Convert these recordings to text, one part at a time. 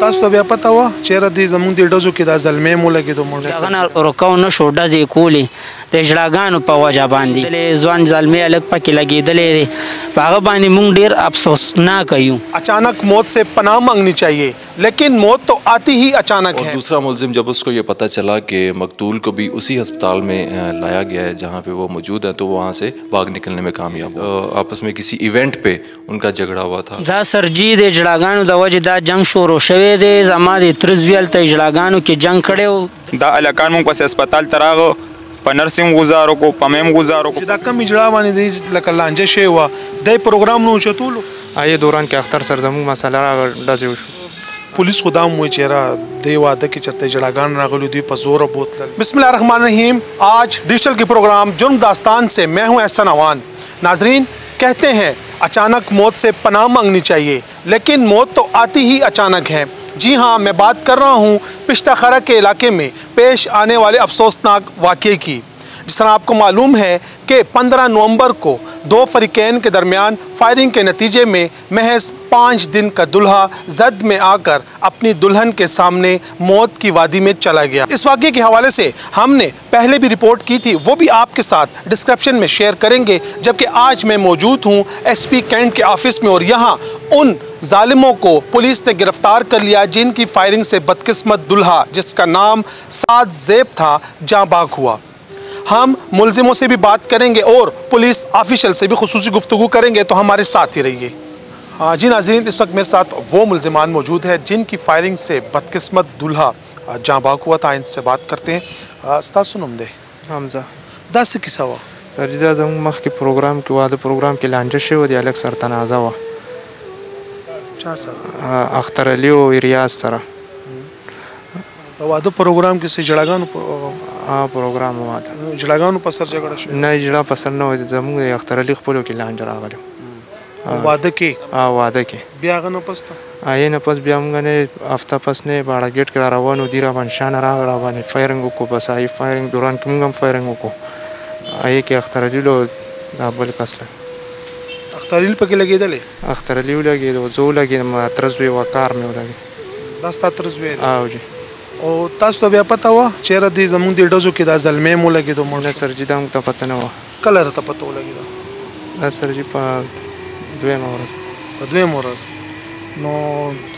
تاسو ته بیا پته وه چېرې دې زموږ دې ډزو کې دا زلمی مو لګېدو هغه نه روکو نه شو ډزې کولې د اجړاګانو په وجه باندې ځوان زلمی هلک پکې لګېدلی دی په هغه باندې موږ ډېر افسوسناک یو. अचानक मौत से पनाह मांगनी चाहिए लेकिन मौत तो आती ही अचानक है. दूसरा मुलजिम जब उसको ये पता चला कि मकतूल को भी उसी अस्पताल में लाया गया है जहाँ पे वो मौजूद है तो वहाँ से भाग निकलने में कामयाब हुआ. आपस में किसी इवेंट पे उनका झगड़ा हुआ था. دا سرجي د اجړاګانو د وجې دا جنگ شروع شوی دی. زما د تره زوی هلته اجړاګانو کې جنگ کړی و. دا هلکان موږ پسې هسپتال ته راغو په نرسم گزارو کو په میم گزارو کو. دا کم اجړا باندې دی لکه لانجه شوی وه دی پروګرام نه اوچتولو آیه دوران کې اختر سر زموږ مسله ډزې وشو. पुलिस खुदा हुई चेहरा दे वादे के चलते जड़ागान रागलू दी पजोर बोतल. बिस्मिल्लाहिर्रहमानिर्रहीम. आज डिजिटल के प्रोग्राम जुर्म दास्तान से मैं हूं एहसन अवान. नाजरीन, कहते हैं अचानक मौत से पनाह मांगनी चाहिए लेकिन मौत तो आती ही अचानक है. जी हाँ, मैं बात कर रहा हूँ पिश्ताखरा के इलाके में पेश आने वाले अफसोसनाक वाक़े की. जिस तरह आपको मालूम है कि 15 नवंबर को दो फरीकैन के दरमियान फायरिंग के नतीजे में महज 5 दिन का दुल्हा जद में आकर अपनी दुल्हन के सामने मौत की वादी में चला गया. इस वाक़े के हवाले से हमने पहले भी रिपोर्ट की थी, वो भी आपके साथ डिस्क्रिप्शन में शेयर करेंगे. जबकि आज मैं मौजूद हूँ SP कैंट के ऑफिस में और यहाँ उन जालिमों को पुलिस ने गिरफ्तार कर लिया जिनकी फायरिंग से बदकिस्मत दुल्हा जिसका नाम साद ज़ेब था जाँ बाग हुआ. हम मुलजिमों से भी बात करेंगे और पुलिस ऑफिशियल से भी खुसूसी गुफ्तगू करेंगे, तो हमारे साथ ही रहिए. हाँ जी नाज़रीन, इस वक्त मेरे साथ वो मुलजिमान मौजूद है जिनकी फायरिंग से बदकिस्मत दूल्हा जाँ बाग हुआ था. इनसे बात करते हैं. अस्तासु नम दे हमजा दस किस्सा हुआ सर जी. دا زموږ مخکې پروګرام کې واده پروګرام کې لانجه شوې دی. هلک سر تنازه وه چا سره؟ اختر علي او ریاض سره. واده پروګرام کې سې جړاګانو پروګرام واده جړاګانو په سر جګړه شوې؟ نه جړه په سر نه وه. زموږ د اختر علي خپلو کې لانجه راغلی واده کې. واده کې بیا هغه نه پس ته یې نه پس بیا موږ نه هفته پس نه باړه ګیټ کې را روان و. دي را باندې شانه را باندې فایرنګ وکړو. بس هغې فایرنګ دوران کې موږ هم فایرنګ وکړو. هغې کې اختر علي لو دا بل کس اختر علي پکې لګېدلی؟ اختر علي ولګېد، زه ولګېدم، تره زوی وقار مې ولګېد. دا ستا تره زوی دی؟ او جي. او تاسو ته بیا پته وه چېرې دې زموږ دې ډزو کې دا زلمی مو لګېدو؟ نه سر جي دا موږ ته پته نه وه. کله راته پته ولګېده؟ دا سر جي په دویمه ورځ. په دویمه ورځ؟ نو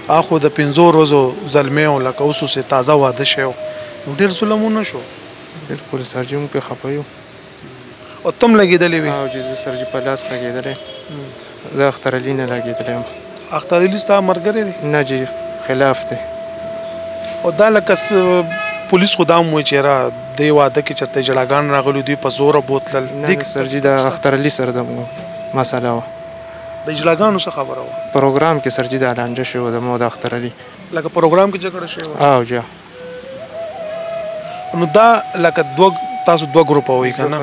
هغه خو د 5 ورځو زلمی و، لکه اوس اوسې تازه واده شوی و، نو ډېر ظلمونه شو. بلکل سر جي موږ پرې خفه یو. او تم لګېدلی وې؟ او جي زه سر جي په لاس لګېدلی. زه اختر علي نه لګېدلی یم. اختر علي ستا ملګری دی؟ نه جي خلاف دی. او دا لکه پولیس خو دا هم وایي چېرې دې واده کې چېرته جړاګان راغلي دوی په زوره بوتلل. نه سر جي د اختر علي سره زموږ مسله وه. د جړاګانو څه خبره وه؟ پروګرام کې سر جي دا لانجه شوې وه د مو د اختر علي. لکه پروګرام کې جګړه شوې وه؟ او جي. نو دا لکه تاسو دوه ګروپه وایي که نه؟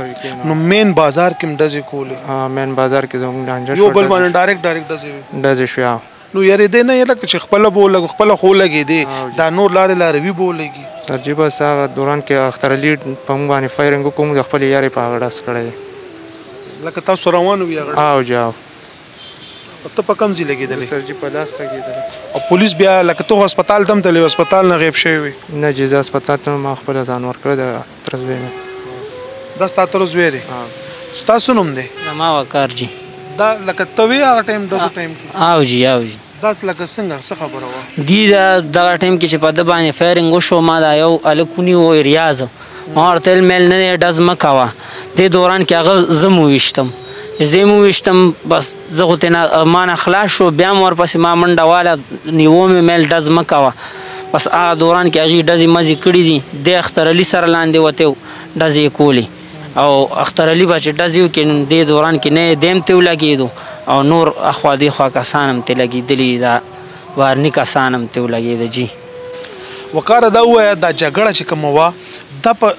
نو مین بازار کې هم ډزې کولې؟ مین بازار کې زموږ لانجه یو بل باندې ډایرکټ ډزې وې؟ ډزې شوې. نو یارېدې نه یې لکه چې خپله به ولګو خپله خو ولګېدې دا نور لارې لاروي به ولګي؟ سر جي بس هغه دوران کې اختر علي په موږ باندې فایرنګ وکړو. موږ د خپلې یارې په هغه ډز کړی دی. لکه تاسو روان وي هغه؟ او جي. او ته په کوم ځای لګېدلی؟ سر جي په لاس لګېدلی. او پولیس بیا لکه ته هسپتال ته هم تللی، هسپتال نه غیب شوی وي؟ نه جي زه هسپتال ته ما خپله ځان ورکړی د تره زوی مې. دا ستا تره زوی دی؟ ستاسو نوم دی؟ زما وقار جي. دا لکه ته وې هغه ټایم ډزو ټایم کې؟ او جي او جي. داس لکه څنګه څه خبره وه؟ دي دغه ټایم کې چې په ده باندې فایرنګ وشو، ما دا یو هلک ونیو ریاض، ما ورته ویل میل نه دی ډز مه کوه. دې دوران کې هغه زه مو ویشتم، زه یې وویشتم. بس زه خو ترې ما نه خلاص شو، بیا هم ورپسې ما منډه واله نیوه مې میل ډز مه کوه. بس هغه دوران کې هغې ډزې مزې کړي دي. دی اختر علي سره لاندې وتی و ډزې یې کولې، او اختر علي به چې ډزې وکړي نو دې دوران کې نه یې دی هم ترې ولګېدو او نور اخوا دېخوا کسان هم ترې لګېدلي، دا بهرني کسان هم ترې ولګېده. جي وقاره دا ووایه دا جګړه چې کومه وه دا په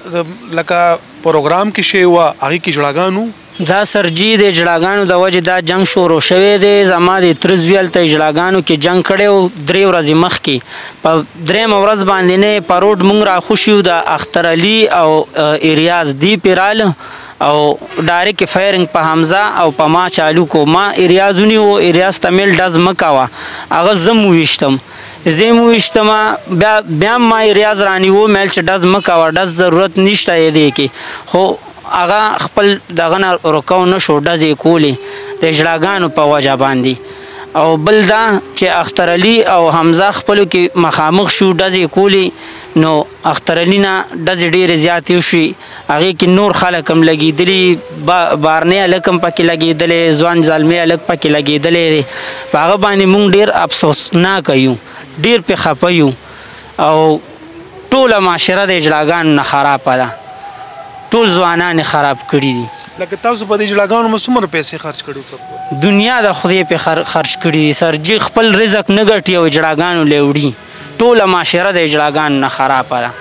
لکه پروګرام کې شوې وه هغې کې جړاګانو؟ دا سر جي د اجړاګانو د وجې دا جنگ شروع شوی دی. زما د تره زوی هلته اجړاګانو کې جنگ کړی و 3 ورځې مخکې. په 3مه ورځ باندې نه په روډ موږ راخوشي وو، د اختر علي او ریاض دی پرې راله او ډایرکټ فایرنګ په حمزه او په ما چالو کو. ما ریاض ونیو، ریاض ته میل ډز مه کوه، هغه زه م وویشتم زه مو ویشتمه بیا ما ریاض رانیو میل چې ډز مه کوه ډز ضرورت نشته یې دی کې خو هغه خپل دغه نه رکو نه شو ډزې کولې د اجړاګانو په وجه باندې او بل دا چې اختر علي او حمزه خپلو کې مخامخ شو ډزې کولې نو اختر علي نه ډزې ډېرې زیاتې وشوې هغې کې نور خلک هم لګېدلي بارنی هلک هم پکې لګېدلی ځوان زلمی هلک پکې لګېدلی دی په هغه باندې موږ ډېر افسوسناکه یو ډېر پې خفه یو او ټوله معاشره د اجړاګانو نه خرابه ده ټول ځوانان یې خراب کړي دي لکه تاسو په دې اجړاګانو مو څومره پیسې خرچ کړي دنیا د خدای پې خرچ کړي دي سرجي خپل رزق نه ګټي او اجړاګانو لی وړي ټوله معاشره د اجړاګانو نه خرابه ده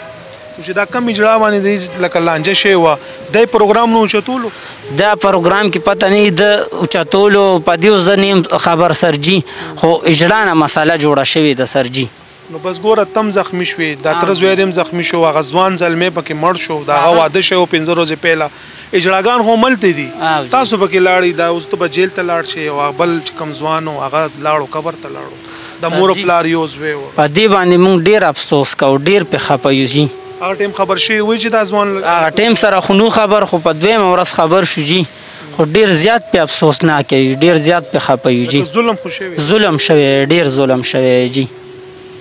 چې دا کم اجړا باندې دی لکه لانجه شوې وه دی پروګرام نه اوچتولو دا پروګرام کې پته نه د اوچتولو په دې زه نه یم خبر سرجي خو اجړا نه مسله جوړه شوې ده سرجي نو بس ګوره تم زخمی شوې دا تره زوی هم زخمی شو هغه ځوان زلمی پکې مړ شو د هغه واده شوی 15 ورځې پهله اجړاګان خو ملتې دي تاسو پکې لاړئ دا اوس ته به جیل ته لاړ شئ او بل چې کوم ځوان و هغه لاړو قبر ته لاړو د مور پلار یو زوی و په دې باندې موږ ډېر افسوس کوو ډېر پې خفه یو جي هغه ټایم خبر شوی وی چې دا ځوان هغه ټایم سره خو نو خبر خو په دویمه ورځ خبر شو جي خو ډېر زیات پې افسوسناک یو ډېر زیات پې خفه یو جي ظلم خو شوی ظلم شوی ډېر ظلم شوی جي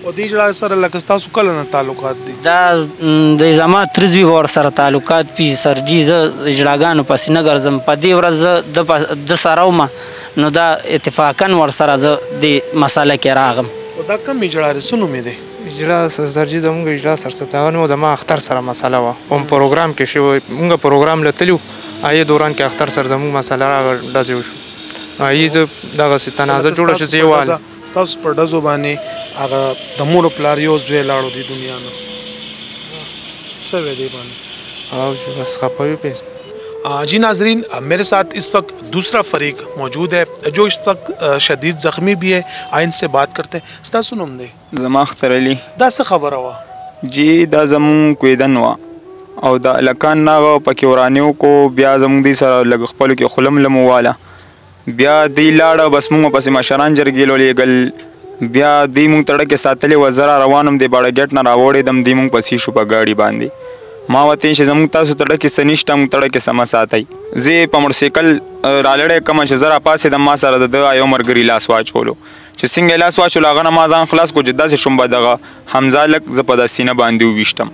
او دې اجړا سره لکه ستاسو کله نه تعلقات دي دا د زما ترزوي ور سره تعلقات پي سرجي زه اجړاګانو پسې نه ګرځم په دې ورځ زه د سره ومه نو دا اتفاقا ور سره زه دې مسله کې راغم او دا کم اجړا دی څه نوم یې دی اجړا سرجي زموږ اجړا سرسبتاون و زما اختر سره مسله وه هم پروګرام کې شوی موږ پروګرام له تلو هغې دوران کې اختر سره زموږ مسله راغله ډزې وشو هغې زه دغسې تنازع جوړه شو زه یې وال ستاسو په ډزو باندې هغه د مور پلار یو زوی لاړو دی دنیا نه څه وی دی باندې او بس خفه یو پې جی ناظرین میرے ساتھ اس وقت دوسرا فریق موجود ہے جو اس وقت شدید زخمی بھی ہے آئین سے بات کرتے ہیں ستاسو نوم دی زما اختر علي دا څه خبره وه جی دا زمونږ کویدن وه او د هلکان نه هغه پکې ورانیو کو بیا زمونږ دوی سره لږ خپلو کې خلم لم وواله بیا دوی لاړه بس مونږ پسې مشران جرګې لولېږل بیا دوی مونږ تړکې ساتلې وه زه را روان وم د باړه ګیټ نه راوړېدم دوی مونږ پسې شو په ګاډي باندې ما ورته چې زموږ تاسو تړکې څه نشته موږ تړکې سمه ساتئ زه یې په موټرسایکل رالړی کړم چې زه راپاڅېدم ما سره د یو ملګري لاس واچولو چې څنګه یې لاس واچولو هغه نه ما ځان خلاص کړو چې داسې شوم به دغه حمزه هلک زه په دا سینه باندې وویشتم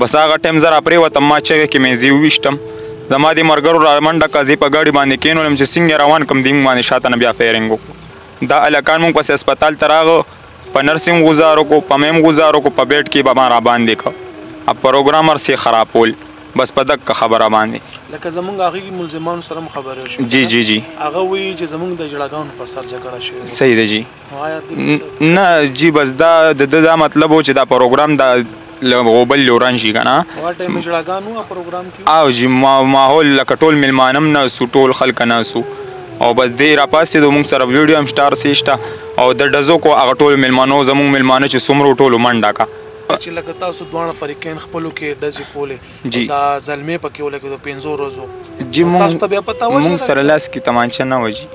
بس هغه ټایم زه راپرېوتم ما چغې کې مې زه وویشتم زما دې ملګرو رامنډه کړه زه په ګاډي باندې کېنولم چې څنګه روان کړم دوی موږ باندې شاته نه بیا فایرنګ وکړو دا هلکان موږ پسې هسپتال ته راغه په نرسنګ ګزار وکړو په میم ګزار وکړو په بیډ کې به ما راباندې کړه اب پروګرامر سې خرابول بس په دغه خبره باندې لکه زمونږ هغې ملزمانو سره هم خبرې شوې جی جی جی هغه وایي چې زمونږ د اجړاګانو په سر جګړه شوې صحیح دی جی نه جی بس دا د دا مطلب و چې دا پروګرام دا غوبل لوران شي که نه هغه ټایم اجړاګانو پروګرام کې او جی ماحول لکه ټول میلمانه هم ناستو ټول خلک ناستو او بس دې راپاسېدو موږ سره ویډیو هم شته هر څه شته او د ډزو کو هغه ټولو میلمانو زموږ میلمانه چې څومره ټولو منډه کا چې لکه تاسو دواړه فریقین خپلو کې ډزې کولې دا زلمی پکې ولګېدو 15 ورځو جی تاسو ته بیا پته وه موږ سره لاس کې تمانچه نه وه جی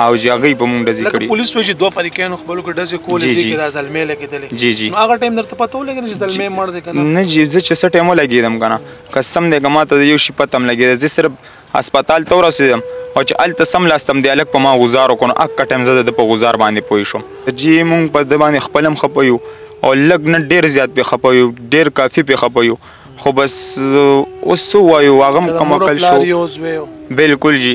او جی هغوی به موږ ډزې کړي لکه پولیس وایي چې دوه فریقینو خپلو کې ډزې کولې دي کې دا زلمی لګېدلې جی جی نو هغه ټایم درته پته ولګېده چې زلمی مړ دی که نه جی زه چې څه ټایم ولګېدم که نه قسم دی که ما ته د یو شي پته هم لګېده زه صرف هسپتال ته ورسېدم او چې هلته سم لاستم دی هلک په ما غوزار وکړو نو اکه ټایم زه د ده په غوزار باندې پوه شوم جی موږ په ده باندې خپل هم خفه یو او لږ نه ډېر زیات پې خفه یو ډېر کافي پې خفه یو خو بس اوس څه ووایو هغه هم کمکل شو بالکل جی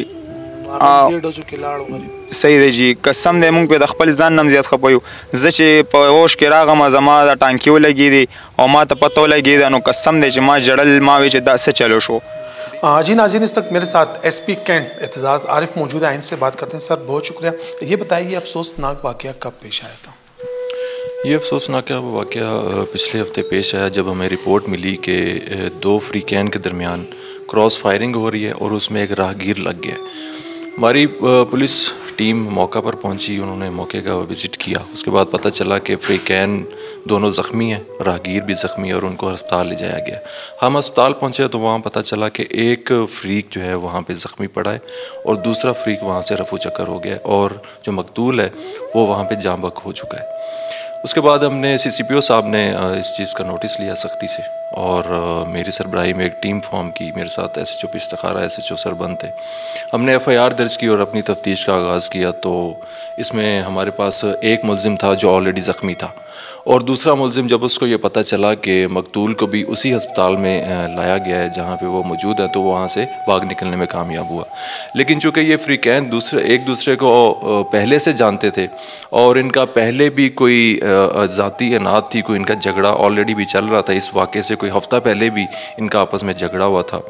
صحیح دی جی قسم دی موږ پې د خپل ځان نه هم زیات خفه یو زه چې په هوش کې راغم زما د ټانکي ولګېدې او ما ته پته ولګېده نو قسم دی چې ما ژړل ما وی چې دا څه چلو شو جی ناظرین اس تک میرے ساتھ ایس پی کینٹ اعتزاز عارف موجود ہے ان سے بات کرتے ہیں سر بہت شکریہ یہ بتائیے افسوسناک واقعہ کب پیش آیا تھا یہ افسوسناک واقعہ پچھلے ہفتے پیش آیا جب ہمیں رپورٹ ملی کہ دو فریقین کے درمیان کراس فائرنگ ہو رہی ہے اور اس میں ایک راہگیر لگ گیا ہماری پولیس ٹیم موقع پر پہنچی انہوں نے موقع کا وزٹ کیا اس کے بعد پتہ چلا کہ فریقین دونوں زخمی ہیں راہگیر بھی زخمی ہے اور ان کو ہسپتال لے جایا گیا ہم ہسپتال پہنچے تو وہاں پتہ چلا کہ ایک فریق جو ہے وہاں پہ زخمی پڑا ہے اور دوسرا فریق وہاں سے رفو چکر ہو گیا اور جو مقتول ہے وہ وہاں پہ جاں بحق ہو چکا ہے उसके बाद हमने CCPO साहब ने इस चीज़ का नोटिस लिया सख्ती से और मेरी सरबराही में एक टीम फॉर्म की। मेरे साथ SHO इफ्तिखारा SHO सरबंद थे। हमने FIR दर्ज की और अपनी तफ्तीश का आगाज़ किया। तो इसमें हमारे पास एक मुलजिम था जो ऑलरेडी ज़ख्मी था और दूसरा मुलजिम जब उसको ये पता चला कि मकतूल को भी उसी हस्पताल में लाया गया है जहाँ पे वो मौजूद है, तो वहाँ से भाग निकलने में कामयाब हुआ। लेकिन चूँकि ये फ्रीकैन एक दूसरे को पहले से जानते थे और इनका पहले भी कोई ज़ाती अनात थी, कोई इनका झगड़ा ऑलरेडी भी चल रहा था। इस वाक़े से कोई हफ़्ता पहले भी इनका आपस में झगड़ा हुआ था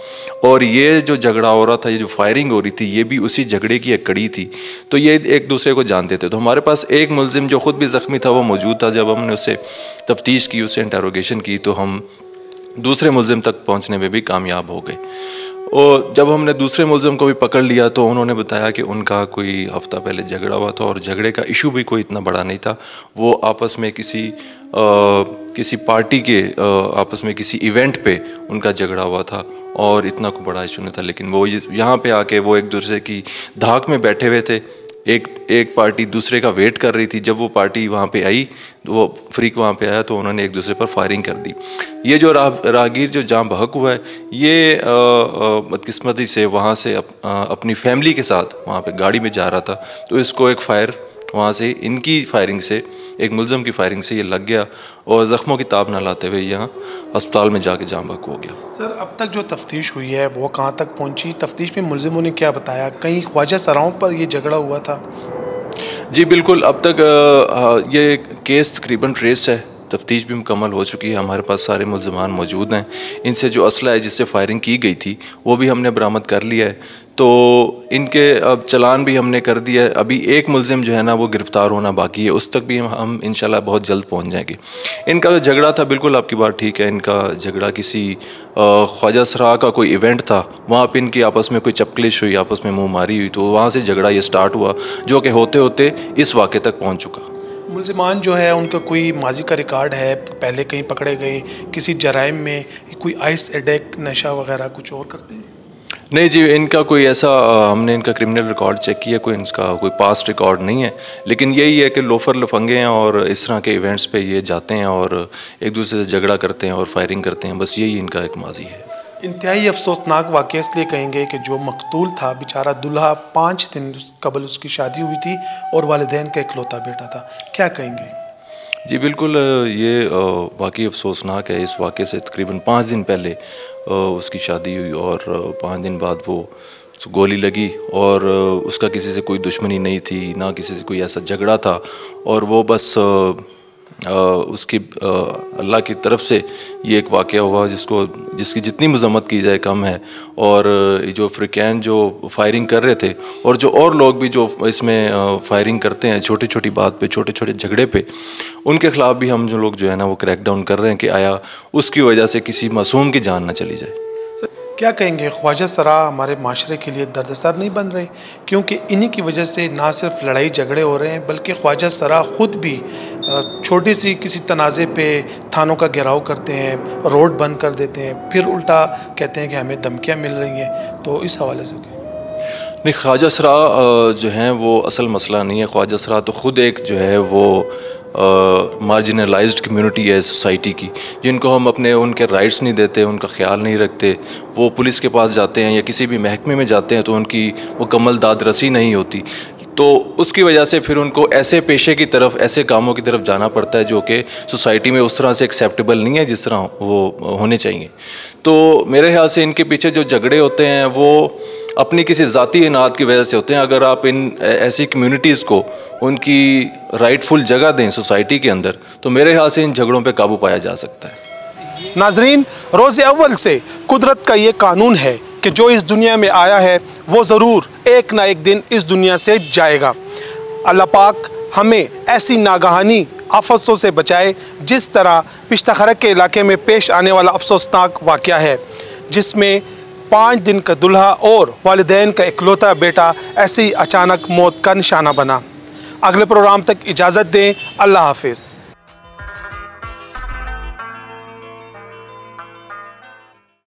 और ये जो झगड़ा हो रहा था, ये जो फायरिंग हो रही थी, ये भी उसी झगड़े की एक कड़ी थी। तो ये एक दूसरे को जानते थे। तो हमारे पास एक मुलजिम जो ख़ुद भी ज़ख्मी था वो मौजूद था। जब हमने उससे तफ्तीश की, उससे इंटरोगेशन की, तो हम दूसरे मुलजिम तक पहुंचने में भी कामयाब हो गए। और जब हमने दूसरे मुलजिम को भी पकड़ लिया तो उन्होंने बताया कि उनका कोई हफ़्ता पहले झगड़ा हुआ था और झगड़े का इशू भी कोई इतना बड़ा नहीं था। वो आपस में किसी पार्टी के आपस में किसी इवेंट पे उनका झगड़ा हुआ था और इतना कोई बड़ा इशू नहीं था। लेकिन वो यहाँ पे आके वो एक दूसरे की धाक में बैठे हुए थे। एक पार्टी दूसरे का वेट कर रही थी। जब वो पार्टी वहाँ पे आई, वो फ्रीक वहाँ पे आया, तो उन्होंने एक दूसरे पर फायरिंग कर दी। ये जो राहगीर जो जहाँ बहक हुआ है, ये बदकिस्मती से वहाँ से अपनी फैमिली के साथ वहाँ पे गाड़ी में जा रहा था, तो इसको एक फायर वहाँ से, इनकी फायरिंग से, एक मुलज़िम की फायरिंग से ये लग गया और ज़ख्मों की ताब न लाते हुए यहाँ अस्पताल में जाके जाम बहक हो गया। सर, अब तक जो तफ्तीश हुई है वो कहाँ तक पहुँची? तफ्तीश में मुलज़िमों ने क्या बताया? कहीं ख्वाजा सराओं पर ये झगड़ा हुआ था? जी बिल्कुल, अब तक ये केस तकरीबन ट्रेस है। तफ्तीश भी मुकम्मल हो चुकी है। हमारे पास सारे मुलज़मान मौजूद हैं। इनसे जो असला है जिससे फायरिंग की गई थी वो भी हमने बरामद कर लिया है। तो इनके अब चलान भी हमने कर दिया है। अभी एक मुलजिम जो है ना वो गिरफ़्तार होना बाकी है, उस तक भी हम इंशाल्लाह बहुत जल्द पहुंच जाएंगे। इनका जो झगड़ा था, बिल्कुल आपकी बात ठीक है, इनका झगड़ा किसी ख्वाजा सरा का कोई इवेंट था, वहाँ पे इनकी आपस में कोई चपकलिश हुई, आपस में मुँह मारी हुई, तो वहाँ से झगड़ा ये स्टार्ट हुआ, जो कि होते होते इस वाक़े तक पहुँच चुका। मुलज़िमान जो है उनका कोई माजी का रिकॉर्ड है? पहले कहीं पकड़े गए किसी जराइम में? कोई आइस एडेक, नशा वगैरह कुछ और करते हैं? नहीं जी, इनका कोई ऐसा हमने इनका क्रिमिनल रिकॉर्ड चेक किया, कोई इनका कोई पास्ट रिकॉर्ड नहीं है। लेकिन यही है कि लोफर लफंगे हैं और इस तरह के इवेंट्स पे ये जाते हैं और एक दूसरे से झगड़ा करते हैं और फायरिंग करते हैं। बस यही इनका एक माजी है। इंतहाई अफसोसनाक वाक़या इसलिए कहेंगे कि जो मकतूल था बेचारा दूल्हा 5 दिन कबल उसकी शादी हुई थी और वालिदैन का इकलौता बेटा था। क्या कहेंगे? जी बिल्कुल, ये वाकई अफसोसनाक है। इस वाक़े से तकरीबन 5 दिन पहले उसकी शादी हुई और 5 दिन बाद वो गोली लगी और उसका किसी से कोई दुश्मनी नहीं थी, ना किसी से कोई ऐसा झगड़ा था, और वो बस उसकी अल्लाह की तरफ से ये एक वाक़या हुआ जिसकी जितनी मज़म्मत की जाए कम है। और जो फ्रीकैन जो फायरिंग कर रहे थे और जो और लोग भी जो इसमें फायरिंग करते हैं छोटी छोटी बात पे, छोटे छोटे झगड़े पे, उनके ख़िलाफ़ भी हम जो लोग जो है ना वो क्रैक डाउन कर रहे हैं कि आया उसकी वजह से किसी मासूम की जान ना चली जाए। क्या कहेंगे, ख्वाजा सरा हमारे माशरे के लिए दर्दसर नहीं बन रहे? क्योंकि इन्हीं की वजह से ना सिर्फ लड़ाई झगड़े हो रहे हैं बल्कि ख्वाजा सरा ख़ुद भी छोटी सी किसी तनाज़े पे थानों का घेराव करते हैं, रोड बंद कर देते हैं, फिर उल्टा कहते हैं कि हमें धमकियाँ मिल रही हैं। तो इस हवाले से नहीं, ख्वाजा सरा जो हैं वो असल मसला नहीं है। ख्वाजा सरा तो ख़ुद एक जो है वो मार्जिनलाइज्ड कम्युनिटी है सोसाइटी की, जिनको हम अपने उनके राइट्स नहीं देते, उनका ख्याल नहीं रखते। वो पुलिस के पास जाते हैं या किसी भी महकमे में जाते हैं तो उनकी मुकम्मल दादरसी नहीं होती, तो उसकी वजह से फिर उनको ऐसे पेशे की तरफ, ऐसे कामों की तरफ जाना पड़ता है जो कि सोसाइटी में उस तरह से एक्सेप्टेबल नहीं है जिस तरह वो होने चाहिए। तो मेरे ख्याल से इनके पीछे जो झगड़े होते हैं वो अपनी किसी ज़ाती इनाद की वजह से होते हैं। अगर आप इन ऐसी कम्युनिटीज़ को उनकी राइटफुल जगह दें सोसाइटी के अंदर, तो मेरे ख्याल से इन झगड़ों पे काबू पाया जा सकता है। नाजरीन, रोज़े अव्वल से कुदरत का ये कानून है कि जो इस दुनिया में आया है वो ज़रूर एक ना एक दिन इस दुनिया से जाएगा। अल्लाह पाक हमें ऐसी नागहानी आफतों से बचाए जिस तरह पिश्तखरक के इलाके में पेश आने वाला अफसोसनाक वाक़या है, जिसमें 5 दिन का दुल्हा और वालिदैन का इकलौता बेटा ऐसे ही अचानक मौत का निशाना बना। अगले प्रोग्राम तक इजाज़त दें। अल्लाह हाफिज़।